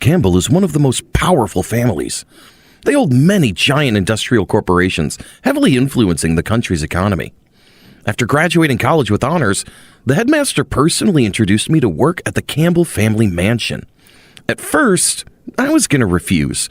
Campbell is one of the most powerful families. They hold many giant industrial corporations, heavily influencing the country's economy. After graduating college with honors, the headmaster personally introduced me to work at the Campbell family mansion. At first, I was going to refuse.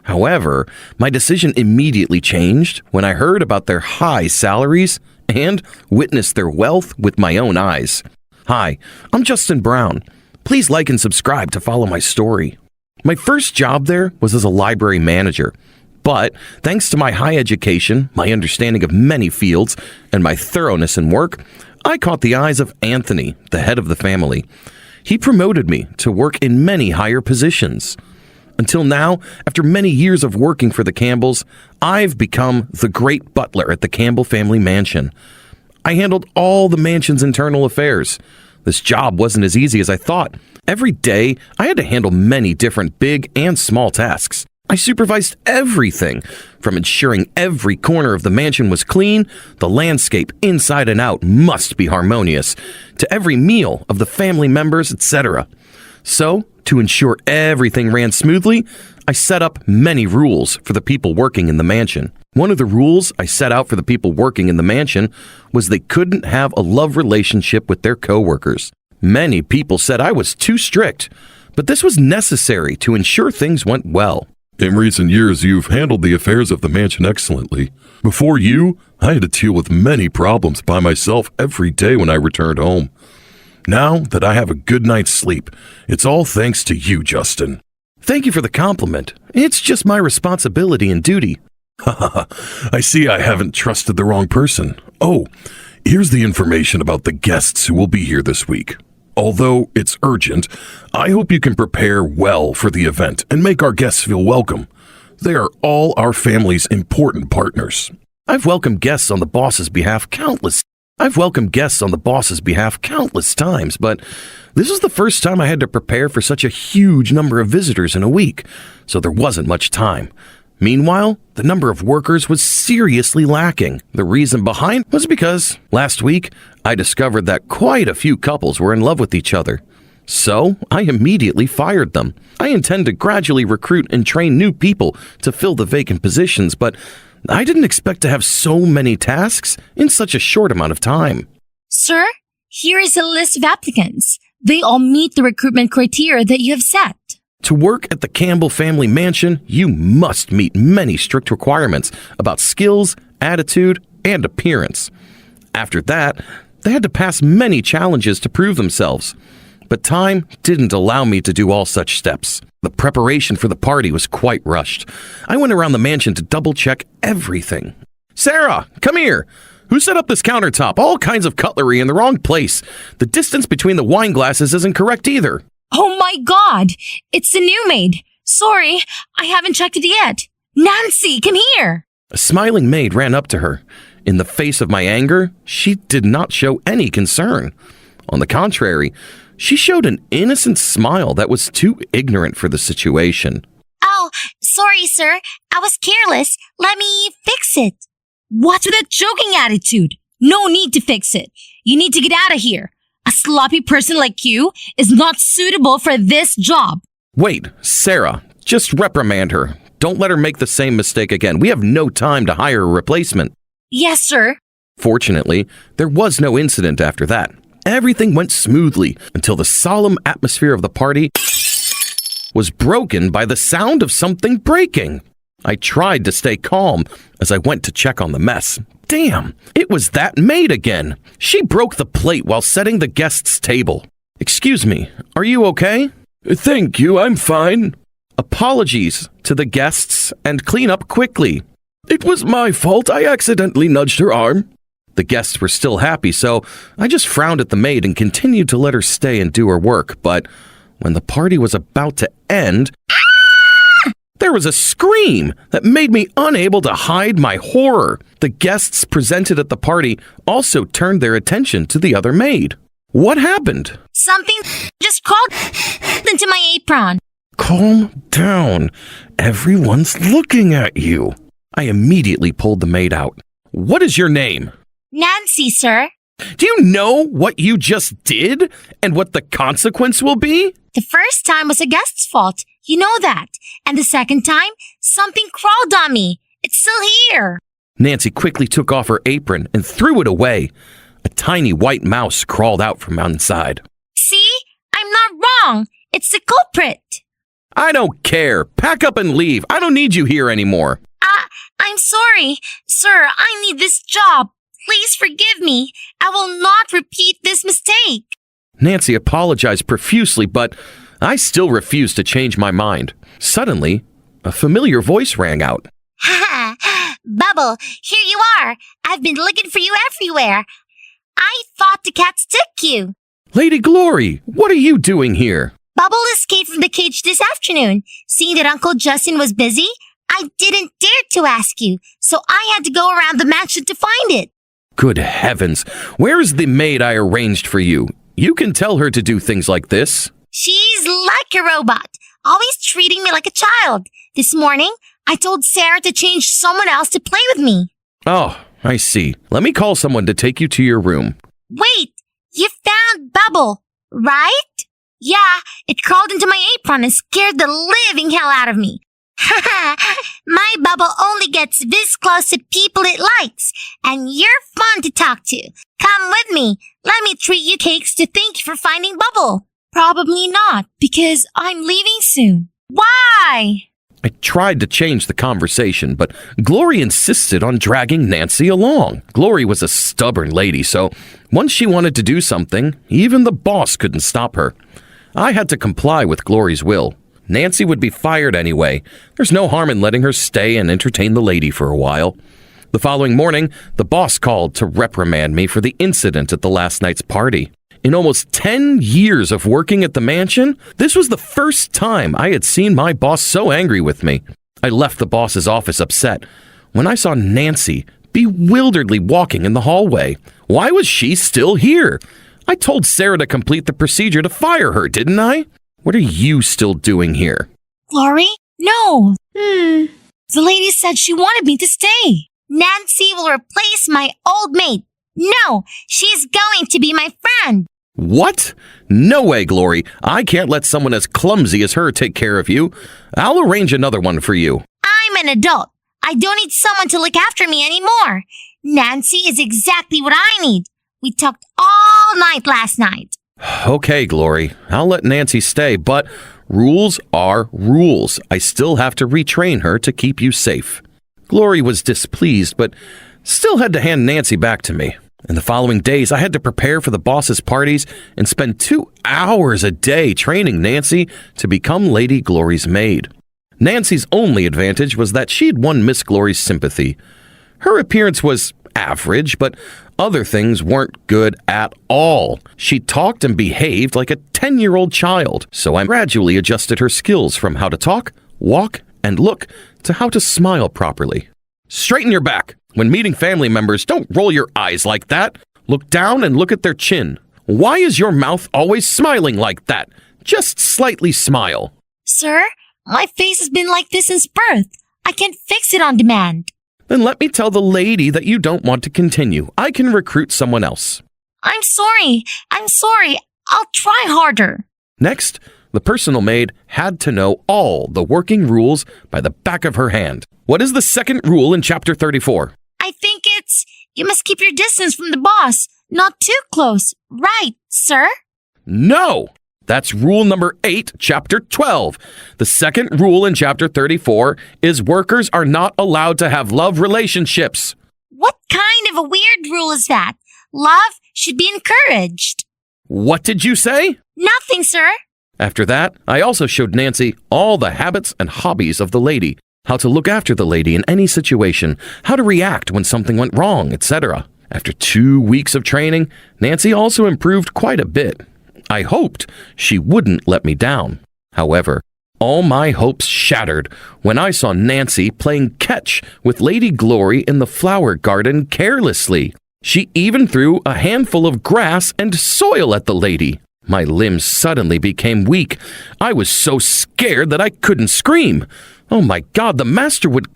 However, my decision immediately changed when I heard about their high salaries and witnessed their wealth with my own eyes. Hi, I'm Justin Brown. Please like and subscribe to follow my story. My first job there was as a library manager, but thanks to my high education, my understanding of many fields, and my thoroughness in work, I caught the eyes of Anthony, the head of the family. He promoted me to work in many higher positions. Until now, after many years of working for the Campbells, I've become the great butler at the Campbell family mansion. I handled all the mansion's internal affairs. This job wasn't as easy as I thought. Every day, I had to handle many different big and small tasks. I supervised everything, from ensuring every corner of the mansion was clean, the landscape inside and out must be harmonious, to every meal of the family members, etc. So, to ensure everything ran smoothly, I set up many rules for the people working in the mansion. One of the rules I set out for the people working in the mansion was they couldn't have a love relationship with their coworkers. Many people said I was too strict, but this was necessary to ensure things went well. In recent years, you've handled the affairs of the mansion excellently. Before you, I had to deal with many problems by myself every day when I returned home. Now that I have a good night's sleep, it's all thanks to you, Justin. Thank you for the compliment. It's just my responsibility and duty. I see I haven't trusted the wrong person. Oh, here's the information about the guests who will be here this week. Although it's urgent, I hope you can prepare well for the event and make our guests feel welcome. They are all our family's important partners. I've welcomed guests on the boss's behalf countless times, but this is the first time I had to prepare for such a huge number of visitors in a week, so there wasn't much time. Meanwhile, the number of workers was seriously lacking. The reason behind was because last week I discovered that quite a few couples were in love with each other. So I immediately fired them. I intend to gradually recruit and train new people to fill the vacant positions, but I didn't expect to have so many tasks in such a short amount of time. Sir, here is a list of applicants. They all meet the recruitment criteria that you have set. To work at the Campbell family mansion, you must meet many strict requirements about skills, attitude, and appearance. After that, they had to pass many challenges to prove themselves. But time didn't allow me to do all such steps. The preparation for the party was quite rushed. I went around the mansion to double-check everything. Sarah, come here! Who set up this countertop? All kinds of cutlery in the wrong place. The distance between the wine glasses isn't correct either. Oh my God! It's the new maid. Sorry, I haven't checked it yet. Nancy, come here! A smiling maid ran up to her. In the face of my anger, she did not show any concern. On the contrary, she showed an innocent smile that was too ignorant for the situation. Oh, sorry, sir. I was careless. Let me fix it. What's with that joking attitude? No need to fix it. You need to get out of here. A sloppy person like you is not suitable for this job. Wait, Sarah, just reprimand her. Don't let her make the same mistake again. We have no time to hire a replacement. Yes, sir. Fortunately, there was no incident after that. Everything went smoothly until the solemn atmosphere of the party was broken by the sound of something breaking. I tried to stay calm as I went to check on the mess. Damn, it was that maid again. She broke the plate while setting the guests' table. Excuse me, are you okay? Thank you, I'm fine. Apologies to the guests and clean up quickly. It was my fault. I accidentally nudged her arm. The guests were still happy, so I just frowned at the maid and continued to let her stay and do her work. But when the party was about to end, there was a scream that made me unable to hide my horror. The guests presented at the party also turned their attention to the other maid. What happened? Something just crawled into my apron. Calm down. Everyone's looking at you. I immediately pulled the maid out. What is your name? Nancy, sir. Do you know what you just did and what the consequence will be? The first time was a guest's fault. You know that. And the second time, something crawled on me. It's still here. Nancy quickly took off her apron and threw it away. A tiny white mouse crawled out from inside. See? I'm not wrong. It's the culprit. I don't care. Pack up and leave. I don't need you here anymore. I'm sorry. Sir, I need this job. Please forgive me. I will not repeat this mistake. Nancy apologized profusely, but I still refused to change my mind. Suddenly, a familiar voice rang out. Ha ha! Bubble, here you are. I've been looking for you everywhere. I thought the cats took you. Lady Glory, what are you doing here? Bubble escaped from the cage this afternoon. Seeing that Uncle Justin was busy, I didn't dare to ask you, so I had to go around the mansion to find it. Good heavens, where is the maid I arranged for you? You can tell her to do things like this. She's like a robot, always treating me like a child. This morning, I told Sarah to change someone else to play with me. Oh, I see. Let me call someone to take you to your room. Wait, you found Bubble, right? Yeah, it crawled into my apron and scared the living hell out of me. My Bubble only gets this close to people it likes, and you're fun to talk to. Come with me. Let me treat you cakes to thank you for finding Bubble. Probably not, because I'm leaving soon. Why? I tried to change the conversation, but Glory insisted on dragging Nancy along. Glory was a stubborn lady, so once she wanted to do something, even the boss couldn't stop her. I had to comply with Glory's will. Nancy would be fired anyway. There's no harm in letting her stay and entertain the lady for a while. The following morning, the boss called to reprimand me for the incident at the last night's party. In almost 10 years of working at the mansion, this was the first time I had seen my boss so angry with me. I left the boss's office upset when I saw Nancy bewilderedly walking in the hallway. Why was she still here? I told Sarah to complete the procedure to fire her, didn't I? What are you still doing here? Glory? No. The lady said she wanted me to stay. Nancy will replace my old maid. No, she's going to be my friend. What? No way, Glory. I can't let someone as clumsy as her take care of you. I'll arrange another one for you. I'm an adult. I don't need someone to look after me anymore. Nancy is exactly what I need. We talked all night last night. Okay, Glory. I'll let Nancy stay, but rules are rules. I still have to retrain her to keep you safe. Glory was displeased, but still had to hand Nancy back to me. In the following days, I had to prepare for the boss's parties and spend 2 hours a day training Nancy to become Lady Glory's maid. Nancy's only advantage was that she'd won Miss Glory's sympathy. Her appearance was average, but other things weren't good at all. She talked and behaved like a 10-year-old child, so I gradually adjusted her skills from how to talk, walk, and look to how to smile properly. Straighten your back. When meeting family members, don't roll your eyes like that. Look down and look at their chin. Why is your mouth always smiling like that? Just slightly smile. Sir, my face has been like this since birth. I can't fix it on demand. Then let me tell the lady that you don't want to continue. I can recruit someone else. I'm sorry. I'll try harder. Next, the personal maid had to know all the working rules by the back of her hand. What is the second rule in Chapter 34? I think it's, you must keep your distance from the boss. Not too close. Right, sir? No! That's rule number 8, Chapter 12. The second rule in Chapter 34 is workers are not allowed to have love relationships. What kind of a weird rule is that? Love should be encouraged. What did you say? Nothing, sir. After that, I also showed Nancy all the habits and hobbies of the lady, how to look after the lady in any situation, how to react when something went wrong, etc. After 2 weeks of training, Nancy also improved quite a bit. I hoped she wouldn't let me down. However, all my hopes shattered when I saw Nancy playing catch with Lady Glory in the flower garden carelessly. She even threw a handful of grass and soil at the lady. My limbs suddenly became weak. I was so scared that I couldn't scream. Oh my God, the master would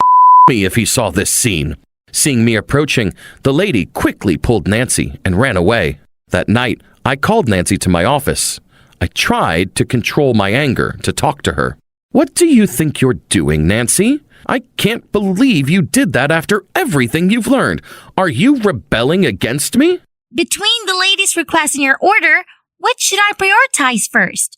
me if he saw this scene. Seeing me approaching, the lady quickly pulled Nancy and ran away. That night, I called Nancy to my office. I tried to control my anger to talk to her. What do you think you're doing, Nancy? I can't believe you did that after everything you've learned. Are you rebelling against me? Between the lady's request and your order, what should I prioritize first?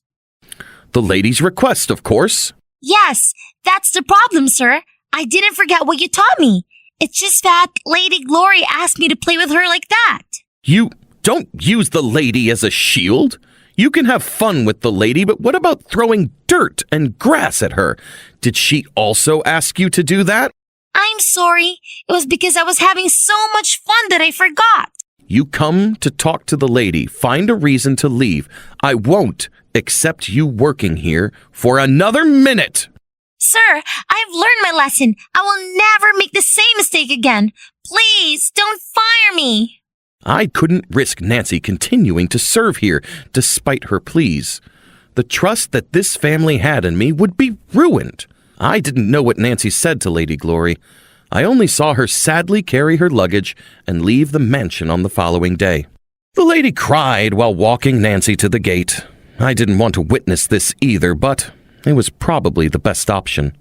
The lady's request, of course. Yes, that's the problem, sir. I didn't forget what you taught me. It's just that Lady Glory asked me to play with her like that. You don't use the lady as a shield. You can have fun with the lady, but what about throwing dirt and grass at her? Did she also ask you to do that? I'm sorry. It was because I was having so much fun that I forgot. You come to talk to the lady, find a reason to leave. I won't accept you working here for another minute. Sir, I've learned my lesson. I will never make the same mistake again. Please, don't fire me. I couldn't risk Nancy continuing to serve here despite her pleas. The trust that this family had in me would be ruined. I didn't know what Nancy said to Lady Glory. I only saw her sadly carry her luggage and leave the mansion on the following day. The lady cried while walking Nancy to the gate. I didn't want to witness this either, but it was probably the best option.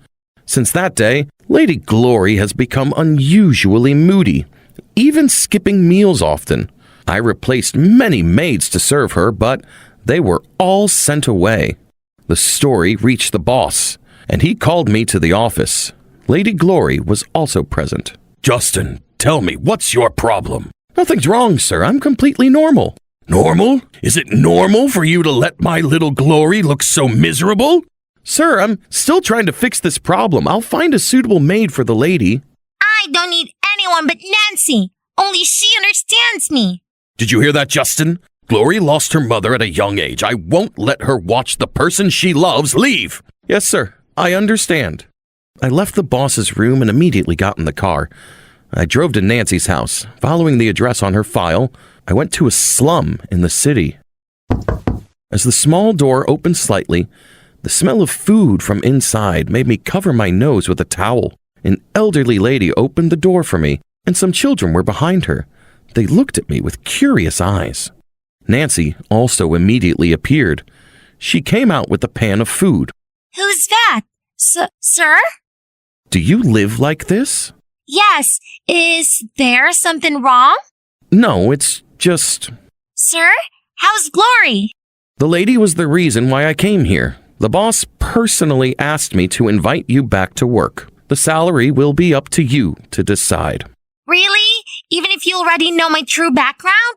Since that day, Lady Glory has become unusually moody, even skipping meals often. I replaced many maids to serve her, but they were all sent away. The story reached the boss, and he called me to the office. Lady Glory was also present. Justin, tell me, what's your problem? Nothing's wrong, sir. I'm completely normal. Normal? Is it normal for you to let my little Glory look so miserable? Sir, I'm still trying to fix this problem. I'll find a suitable maid for the lady. I don't need anyone but Nancy. Only she understands me. Did you hear that, Justin? Glory lost her mother at a young age. I won't let her watch the person she loves leave. Yes, sir. I understand. I left the boss's room and immediately got in the car. I drove to Nancy's house. Following the address on her file, I went to a slum in the city. As the small door opened slightly, the smell of food from inside made me cover my nose with a towel. An elderly lady opened the door for me, and some children were behind her. They looked at me with curious eyes. Nancy also immediately appeared. She came out with a pan of food. Who's that? Sir? Do you live like this? Yes. Is there something wrong? No, it's just... Sir, how's Glory? The lady was the reason why I came here. The boss personally asked me to invite you back to work. The salary will be up to you to decide. Really? Even if you already know my true background?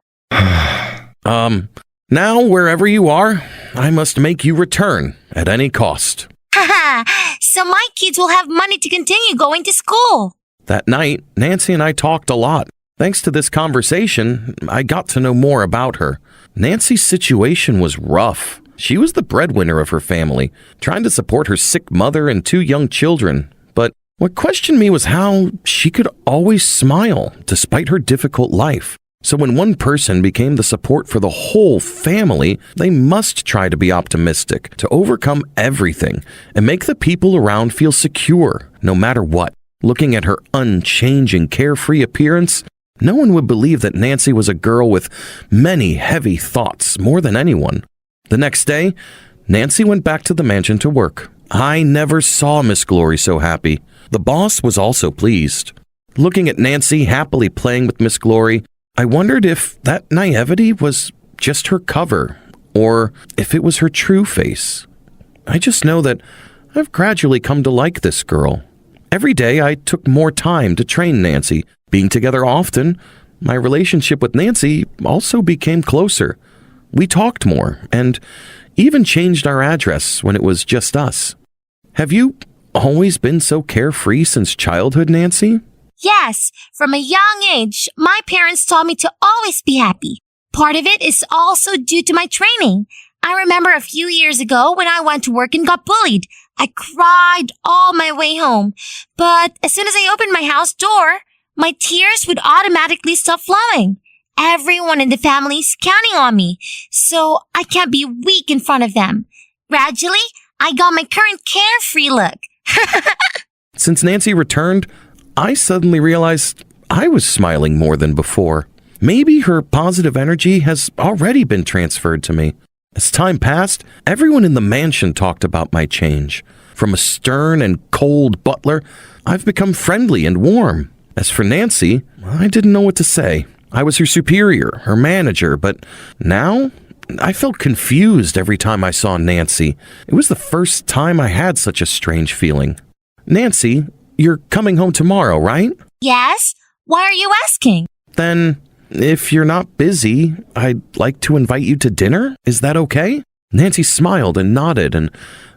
Now, wherever you are, I must make you return at any cost. Haha, so my kids will have money to continue going to school. That night, Nancy and I talked a lot. Thanks to this conversation, I got to know more about her. Nancy's situation was rough. She was the breadwinner of her family, trying to support her sick mother and 2 young children. But what questioned me was how she could always smile despite her difficult life. So when one person became the support for the whole family, they must try to be optimistic, to overcome everything, and make the people around feel secure, no matter what. Looking at her unchanging, carefree appearance, no one would believe that Nancy was a girl with many heavy thoughts, more than anyone. The next day, Nancy went back to the mansion to work. I never saw Miss Glory so happy. The boss was also pleased. Looking at Nancy happily playing with Miss Glory, I wondered if that naivety was just her cover, or if it was her true face. I just know that I've gradually come to like this girl. Every day I took more time to train Nancy. Being together often, my relationship with Nancy also became closer. We talked more, and even changed our address when it was just us. Have you always been so carefree since childhood, Nancy? Yes, from a young age, my parents taught me to always be happy. Part of it is also due to my training. I remember a few years ago when I went to work and got bullied. I cried all my way home. But as soon as I opened my house door, my tears would automatically stop flowing. Everyone in the family is counting on me, so I can't be weak in front of them. Gradually, I got my current carefree look. Since Nancy returned, I suddenly realized I was smiling more than before. Maybe her positive energy has already been transferred to me. As time passed, everyone in the mansion talked about my change. From a stern and cold butler, I've become friendly and warm. As for Nancy, I didn't know what to say. I was her superior, her manager, but now I felt confused every time I saw Nancy. It was the first time I had such a strange feeling. Nancy, you're coming home tomorrow, right? Yes? Why are you asking? Then, if you're not busy, I'd like to invite you to dinner. Is that okay? Nancy smiled and nodded, and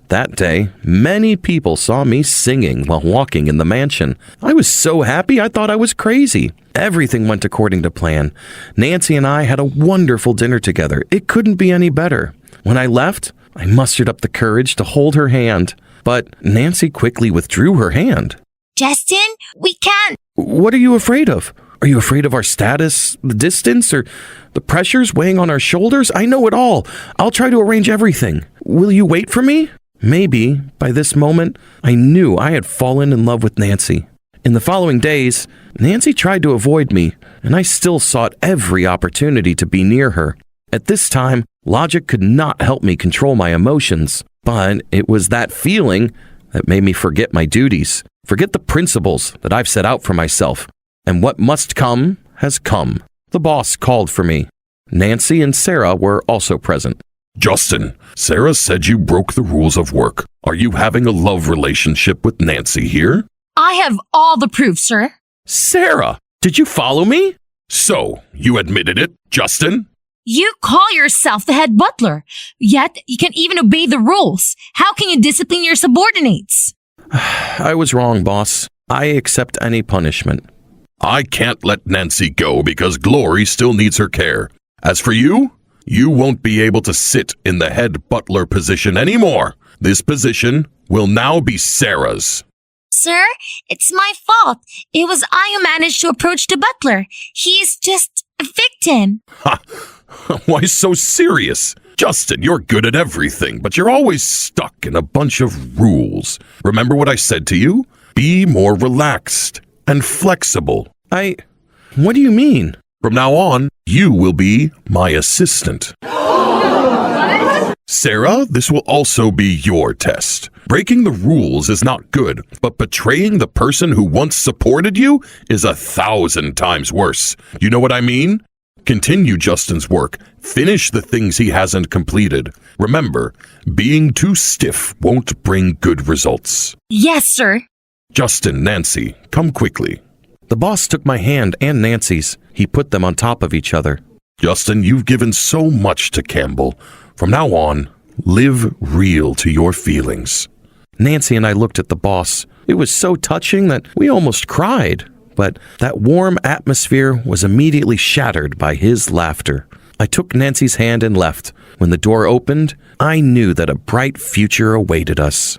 that day, many people saw me singing while walking in the mansion. I was so happy I thought I was crazy. Everything went according to plan. Nancy and I had a wonderful dinner together. It couldn't be any better. When I left, I mustered up the courage to hold her hand, but Nancy quickly withdrew her hand. Justin, we can't. What are you afraid of? Are you afraid of our status, the distance, or the pressures weighing on our shoulders? I know it all. I'll try to arrange everything. Will you wait for me? Maybe, by this moment, I knew I had fallen in love with Nancy. In the following days, Nancy tried to avoid me, and I still sought every opportunity to be near her. At this time, logic could not help me control my emotions, but it was that feeling that made me forget my duties, forget the principles that I've set out for myself. And what must come has come. The boss called for me. Nancy and Sarah were also present. Justin, Sarah said you broke the rules of work. Are you having a love relationship with Nancy here? I have all the proof, sir. Sarah, did you follow me? So, you admitted it, Justin? You call yourself the head butler, yet you can't even obey the rules. How can you discipline your subordinates? I was wrong, boss. I accept any punishment. I can't let Nancy go because Glory still needs her care. As for you, you won't be able to sit in the head butler position anymore. This position will now be Sarah's. Sir, it's my fault. It was I who managed to approach the butler. He is just a victim. Ha! Why so serious? Justin, you're good at everything, but you're always stuck in a bunch of rules. Remember what I said to you? Be more relaxed and flexible. What do you mean? From now on, you will be my assistant. Sarah, this will also be your test. Breaking the rules is not good, but betraying the person who once supported you is 1,000 times worse. You know what I mean? Continue Justin's work. Finish the things he hasn't completed. Remember, being too stiff won't bring good results. Yes, sir. Justin, Nancy, come quickly. The boss took my hand and Nancy's. He put them on top of each other. Justin, you've given so much to Campbell. From now on, live real to your feelings. Nancy and I looked at the boss. It was so touching that we almost cried. But that warm atmosphere was immediately shattered by his laughter. I took Nancy's hand and left. When the door opened, I knew that a bright future awaited us.